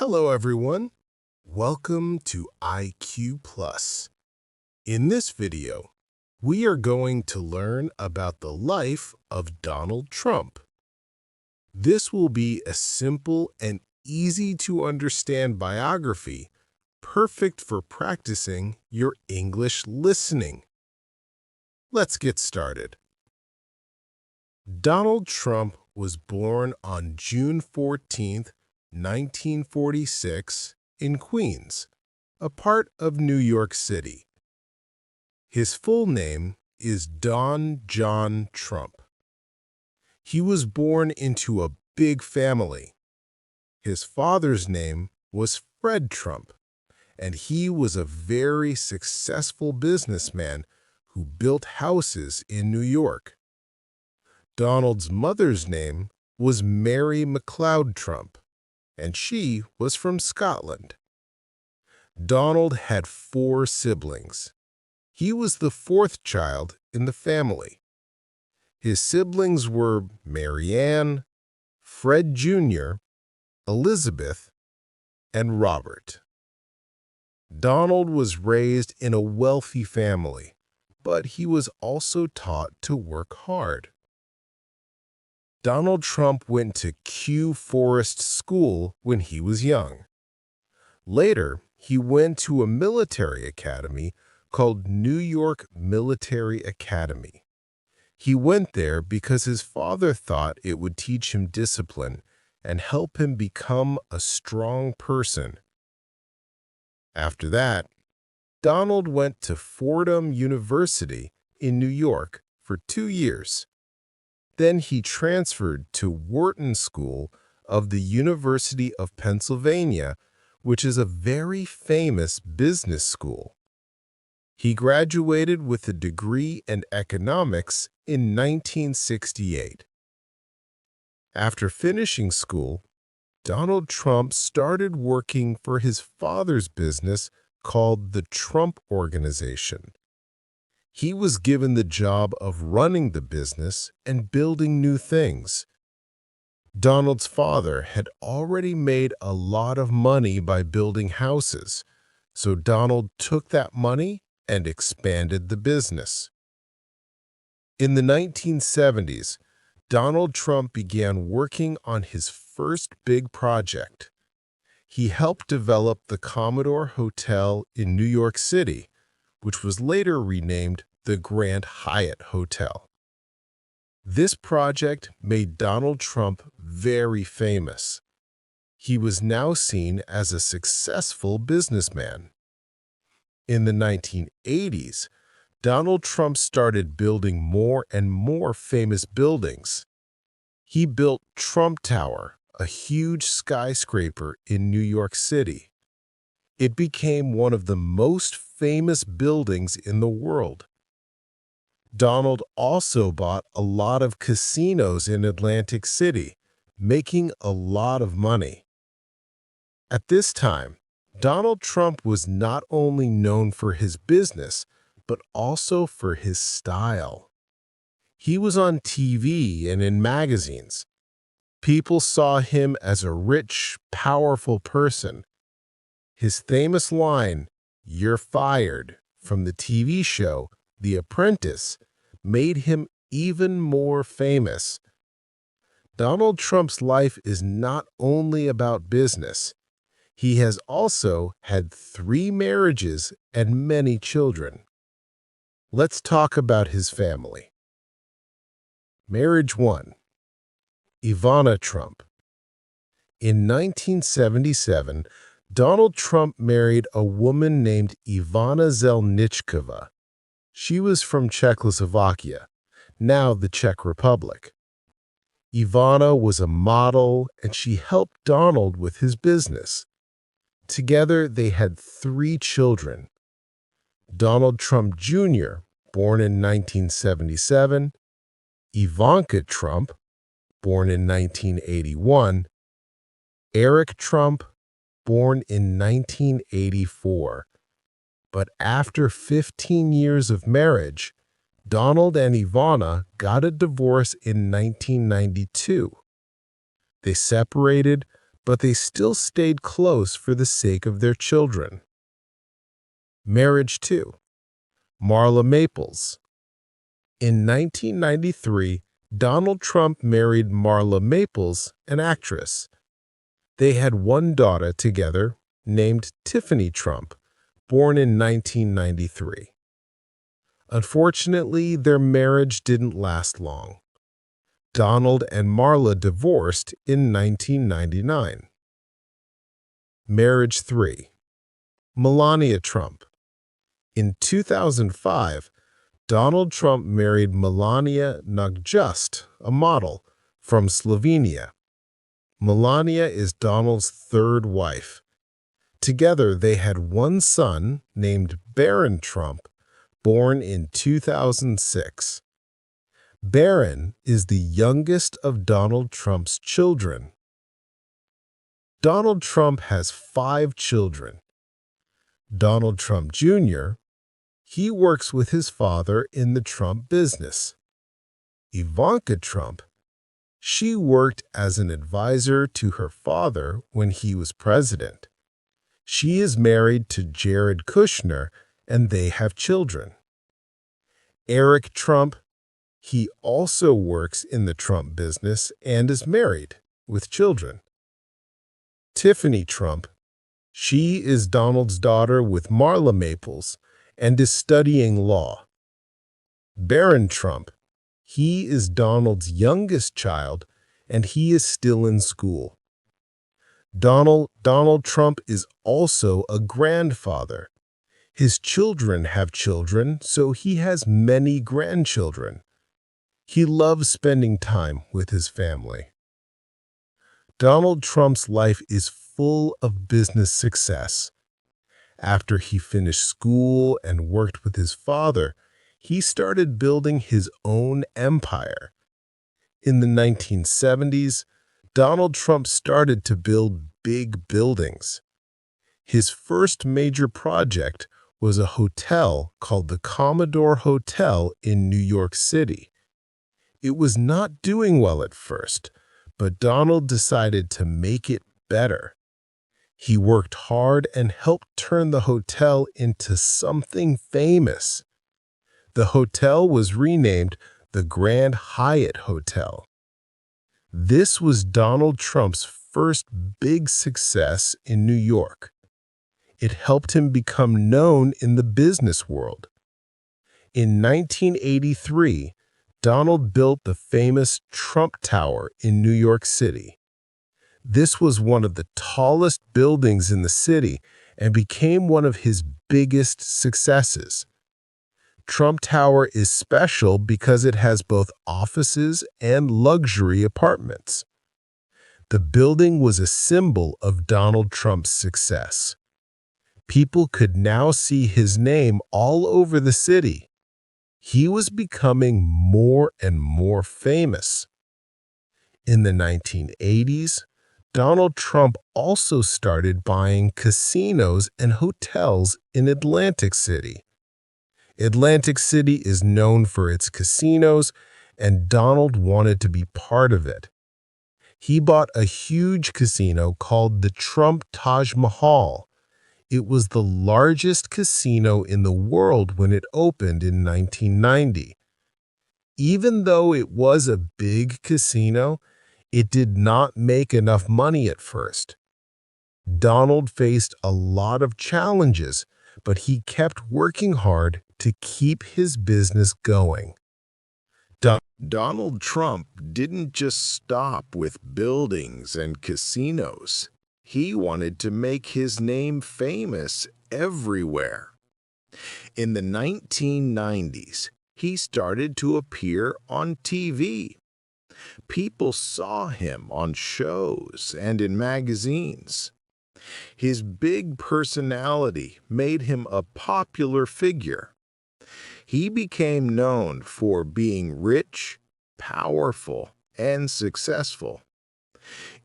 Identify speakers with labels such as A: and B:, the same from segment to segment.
A: Hello, everyone. Welcome to IQ Plus. In this video, we are going to learn about the life of Donald Trump. This will be a simple and easy-to-understand biography, perfect for practicing your English listening. Let's get started. Donald Trump was born on June 14th, 1946, in Queens, a part of New York City. His full name is Don John Trump. He was born into a big family. His father's name was Fred Trump, and he was a very successful businessman who built houses in New York. Donald's mother's name was Mary McLeod Trump, and she was from Scotland. Donald had 4 siblings. He was the 4th child in the family. His siblings were Mary Ann, Fred Jr., Elizabeth, and Robert. Donald was raised in a wealthy family, but he was also taught to work hard. Donald Trump went to Kew Forest School when he was young. Later, he went to a military academy called New York Military Academy. He went there because his father thought it would teach him discipline and help him become a strong person. After that, Donald went to Fordham University in New York for 2 years. Then he transferred to Wharton School of the University of Pennsylvania, which is a very famous business school. He graduated with a degree in economics in 1968. After finishing school, Donald Trump started working for his father's business called the Trump Organization. He was given the job of running the business and building new things. Donald's father had already made a lot of money by building houses, so Donald took that money and expanded the business. In the 1970s, Donald Trump began working on his first big project. He helped develop the Commodore Hotel in New York City, which was later renamed the Grand Hyatt Hotel. This project made Donald Trump very famous. He was now seen as a successful businessman. In the 1980s, Donald Trump started building more and more famous buildings. He built Trump Tower, a huge skyscraper in New York City. It became one of the most famous buildings in the world. Donald also bought a lot of casinos in Atlantic City, making a lot of money. At this time, Donald Trump was not only known for his business, but also for his style. He was on TV and in magazines. People saw him as a rich, powerful person. His famous line, "You're fired," from the TV show The Apprentice, made him even more famous. Donald Trump's life is not only about business. He has also had 3 marriages and many children. Let's talk about his family. Marriage 1. Ivana Trump. In 1977, Donald Trump married a woman named Ivana Zelničková. She was from Czechoslovakia, now the Czech Republic. Ivana was a model, and she helped Donald with his business. Together, they had 3 children. Donald Trump Jr., born in 1977, Ivanka Trump, born in 1981, Eric Trump, born in 1984. But after 15 years of marriage, Donald and Ivana got a divorce in 1992. They separated, but they still stayed close for the sake of their children. Marriage 2. Marla Maples. In 1993, Donald Trump married Marla Maples, an actress. They had one daughter together named Tiffany Trump, born in 1993. Unfortunately, their marriage didn't last long. Donald and Marla divorced in 1999. Marriage 3. Melania Trump. In 2005, Donald Trump married Melania Gozojst, a model from Slovenia. Melania is Donald's third wife. Together, they had one son named Barron Trump, born in 2006. Barron is the youngest of Donald Trump's children. Donald Trump has 5 children. Donald Trump Jr., he works with his father in the Trump business. Ivanka Trump, she worked as an advisor to her father when he was president. She is married to Jared Kushner, and they have children. Eric Trump, he also works in the Trump business and is married with children. Tiffany Trump, she is Donald's daughter with Marla Maples and is studying law. Barron Trump, he is Donald's youngest child and he is still in school. Donald Trump is also a grandfather. His children have children, so he has many grandchildren. He loves spending time with his family. Donald Trump's life is full of business success. After he finished school and worked with his father, he started building his own empire. In the 1970s, Donald Trump started to build big buildings. His first major project was a hotel called the Commodore Hotel in New York City. It was not doing well at first, but Donald decided to make it better. He worked hard and helped turn the hotel into something famous. The hotel was renamed the Grand Hyatt Hotel. This was Donald Trump's first big success in New York. It helped him become known in the business world. In 1983, Donald built the famous Trump Tower in New York City. This was one of the tallest buildings in the city and became one of his biggest successes. Trump Tower is special because it has both offices and luxury apartments. The building was a symbol of Donald Trump's success. People could now see his name all over the city. He was becoming more and more famous. In the 1980s, Donald Trump also started buying casinos and hotels in Atlantic City. Atlantic City is known for its casinos, and Donald wanted to be part of it. He bought a huge casino called the Trump Taj Mahal. It was the largest casino in the world when it opened in 1990. Even though it was a big casino, it did not make enough money at first. Donald faced a lot of challenges, but he kept working hard to keep his business going. Donald Trump didn't just stop with buildings and casinos. He wanted to make his name famous everywhere. In the 1990s, he started to appear on TV. People saw him on shows and in magazines. His big personality made him a popular figure. He became known for being rich, powerful, and successful.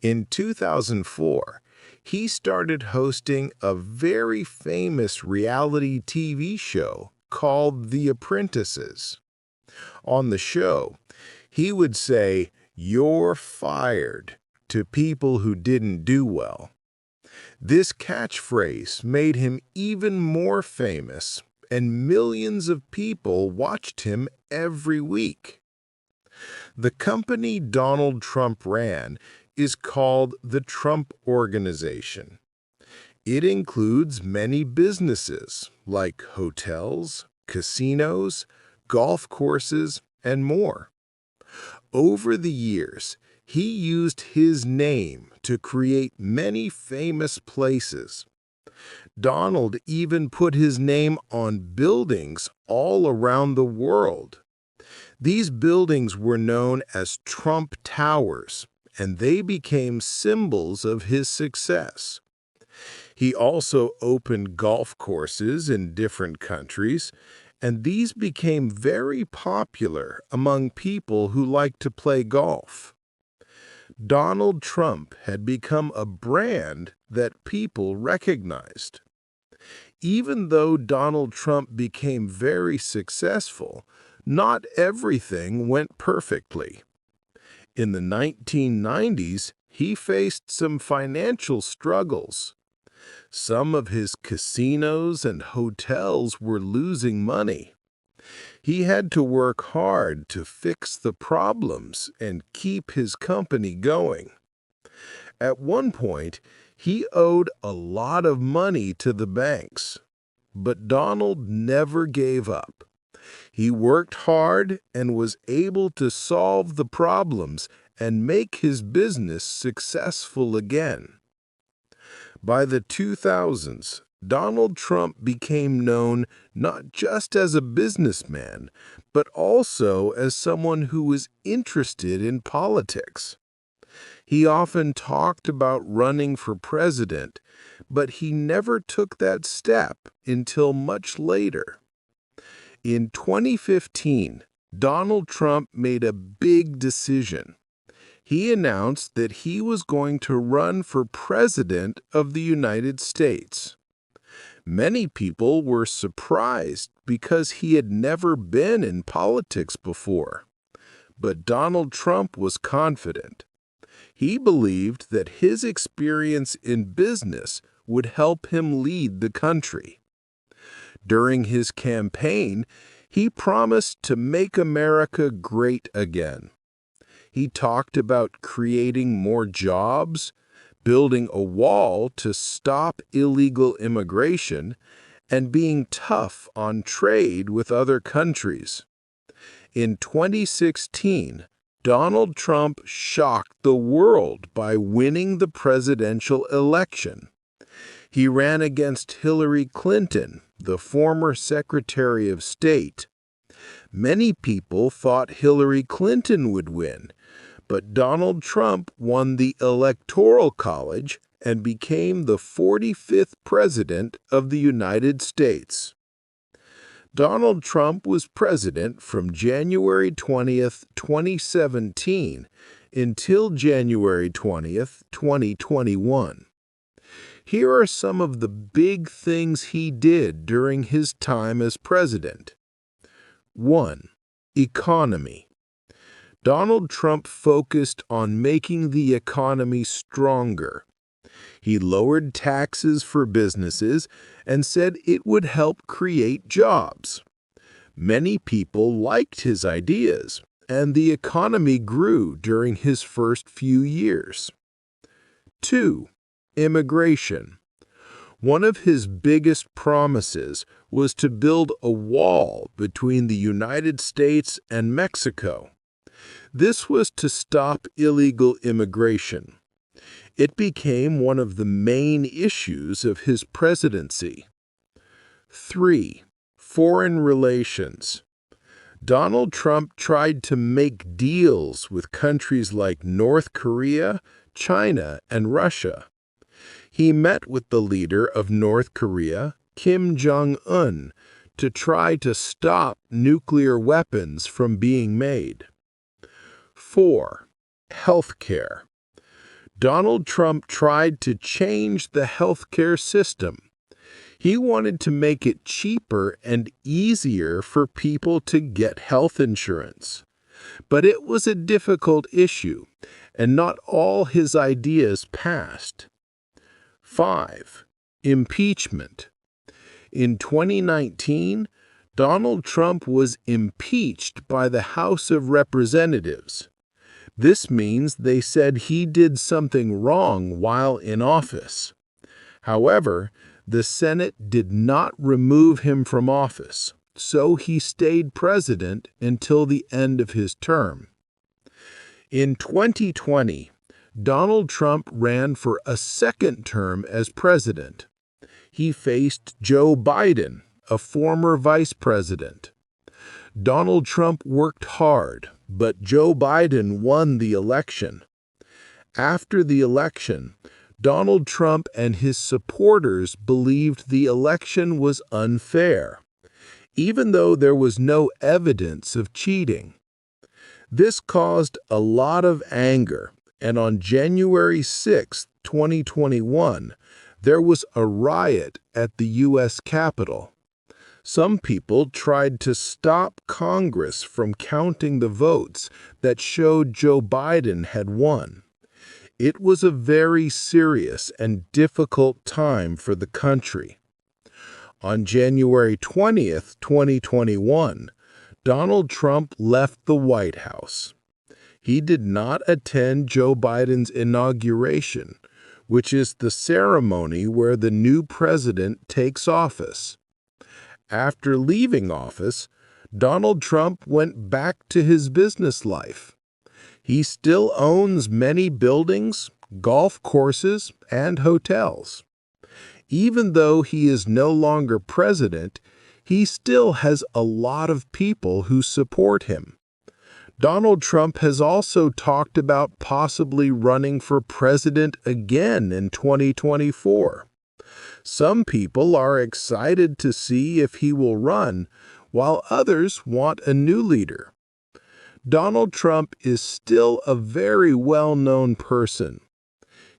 A: In 2004, he started hosting a very famous reality TV show called The Apprentices. On the show, he would say, "You're fired," to people who didn't do well. This catchphrase made him even more famous, and millions of people watched him every week. The company Donald Trump ran is called the Trump Organization. It includes many businesses like hotels, casinos, golf courses, and more. Over the years, he used his name to create many famous places. Donald even put his name on buildings all around the world. These buildings were known as Trump Towers, and they became symbols of his success. He also opened golf courses in different countries, and these became very popular among people who like to play golf. Donald Trump had become a brand that people recognized. Even though Donald Trump became very successful, not everything went perfectly. In the 1990s, he faced some financial struggles. Some of his casinos and hotels were losing money. He had to work hard to fix the problems and keep his company going. At one point, he owed a lot of money to the banks. But Donald never gave up. He worked hard and was able to solve the problems and make his business successful again. By the 2000s, Donald Trump became known not just as a businessman, but also as someone who was interested in politics. He often talked about running for president, but he never took that step until much later. In 2015, Donald Trump made a big decision. He announced that he was going to run for president of the United States. Many people were surprised because he had never been in politics before. But Donald Trump was confident. He believed that his experience in business would help him lead the country. During his campaign, he promised to make America great again. He talked about creating more jobs, building a wall to stop illegal immigration, and being tough on trade with other countries. In 2016, Donald Trump shocked the world by winning the presidential election. He ran against Hillary Clinton, the former Secretary of State. Many people thought Hillary Clinton would win, but Donald Trump won the Electoral College and became the 45th President of the United States. Donald Trump was president from January 20th, 2017 until January 20th, 2021. Here are some of the big things he did during his time as president. 1. Economy. Donald Trump focused on making the economy stronger. He lowered taxes for businesses and said it would help create jobs. Many people liked his ideas, and the economy grew during his first few years. 2. Immigration. One of his biggest promises was to build a wall between the United States and Mexico. This was to stop illegal immigration. It became one of the main issues of his presidency. 3. Foreign relations. Donald Trump tried to make deals with countries like North Korea, China, and Russia. He met with the leader of North Korea, Kim Jong-un, to try to stop nuclear weapons from being made. 4. Healthcare. Donald Trump tried to change the healthcare system. He wanted to make it cheaper and easier for people to get health insurance. But it was a difficult issue, and not all his ideas passed. 5. Impeachment. In 2019, Donald Trump was impeached by the House of Representatives. This means they said he did something wrong while in office. However, the Senate did not remove him from office, so he stayed president until the end of his term. In 2020, Donald Trump ran for a second term as president. He faced Joe Biden, a former vice president. Donald Trump worked hard, but Joe Biden won the election. After the election, Donald Trump and his supporters believed the election was unfair, even though there was no evidence of cheating. This caused a lot of anger, and on January 6, 2021, there was a riot at the U.S. Capitol. Some people tried to stop Congress from counting the votes that showed Joe Biden had won. It was a very serious and difficult time for the country. On January 20th, 2021, Donald Trump left the White House. He did not attend Joe Biden's inauguration, which is the ceremony where the new president takes office. After leaving office, Donald Trump went back to his business life. He still owns many buildings, golf courses, and hotels. Even though he is no longer president, he still has a lot of people who support him. Donald Trump has also talked about possibly running for president again in 2024. Some people are excited to see if he will run, while others want a new leader. Donald Trump is still a very well-known person.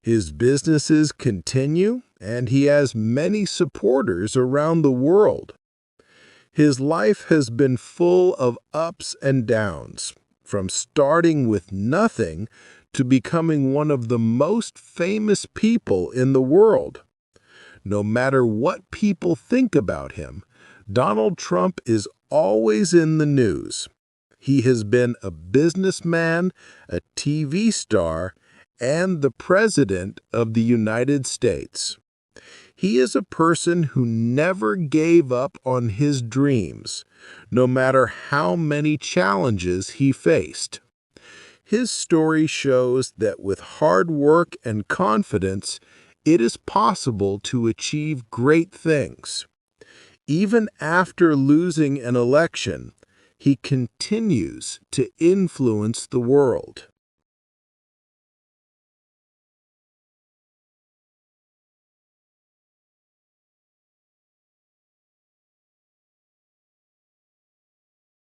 A: His businesses continue, and he has many supporters around the world. His life has been full of ups and downs, from starting with nothing to becoming one of the most famous people in the world. No matter what people think about him, Donald Trump is always in the news. He has been a businessman, a TV star, and the President of the United States. He is a person who never gave up on his dreams, no matter how many challenges he faced. His story shows that with hard work and confidence, it is possible to achieve great things. Even after losing an election, he continues to influence the world.